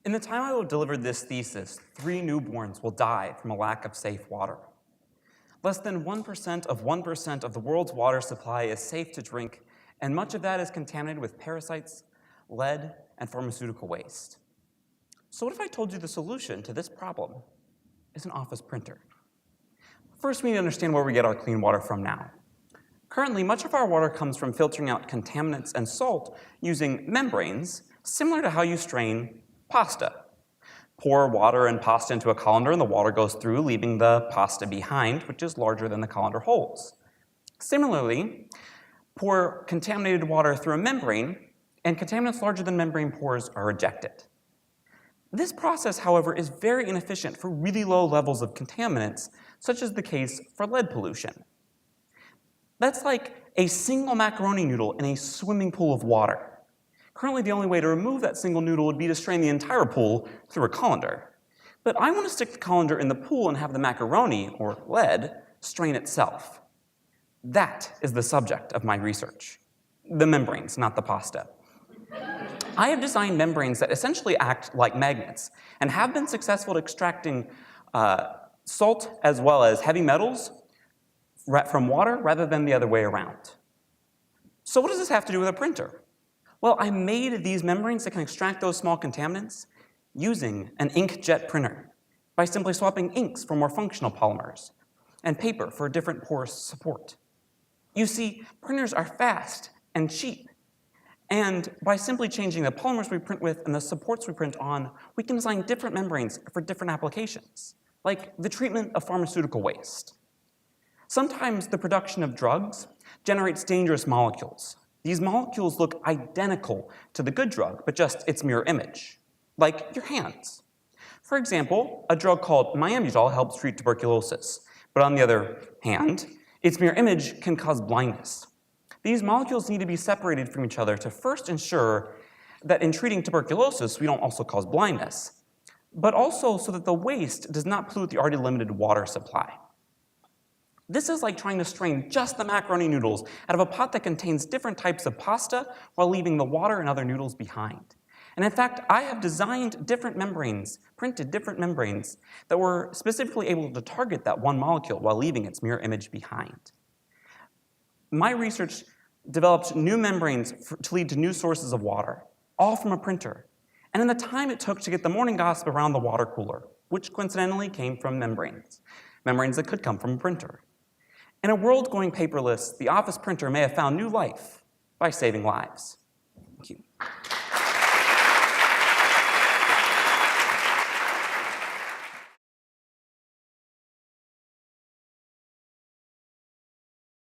In the time I will deliver this thesis, 3 newborns will die from a lack of safe water. Less than 1% of the world's water supply is safe to drink, and much of that is contaminated with parasites, lead, and pharmaceutical waste. So what if I told you the solution to this problem is an office printer? First, we need to understand where we get our clean water from now. Currently, much of our water comes from filtering out contaminants and salt using membranes, similar to how you strain pasta. Pour water and pasta into a colander, and the water goes through, leaving the pasta behind, which is larger than the colander holds. Similarly, pour contaminated water through a membrane, and contaminants larger than membrane pores are ejected. This process, however, is very inefficient for really low levels of contaminants, such as the case for lead pollution. That's like a single macaroni noodle in a swimming pool of water. Currently, the only way to remove that single noodle would be to strain the entire pool through a colander. But I want to stick the colander in the pool and have the macaroni, or lead, strain itself. That is the subject of my research. The membranes, not the pasta. I have designed membranes that essentially act like magnets and have been successful at extracting salt as well as heavy metals from water rather than the other way around. So what does this have to do with a printer? Well, I made these membranes that can extract those small contaminants using an inkjet printer by simply swapping inks for more functional polymers and paper for a different pore support. You see, printers are fast and cheap, and by simply changing the polymers we print with and the supports we print on, we can design different membranes for different applications, like the treatment of pharmaceutical waste. Sometimes the production of drugs generates dangerous molecules. These molecules look identical to the good drug, but just its mirror image, like your hands. For example, a drug called myambutol helps treat tuberculosis, but on the other hand, its mirror image can cause blindness. These molecules need to be separated from each other to first ensure that in treating tuberculosis, we don't also cause blindness, but also so that the waste does not pollute the already limited water supply. This is like trying to strain just the macaroni noodles out of a pot that contains different types of pasta while leaving the water and other noodles behind. And in fact, I have designed different membranes, printed different membranes, that were specifically able to target that one molecule while leaving its mirror image behind. My research developed new membranes to lead to new sources of water, all from a printer. And in the time it took to get the morning gossip around the water cooler, which coincidentally came from membranes that could come from a printer. In a world going paperless, the office printer may have found new life by saving lives. Thank you.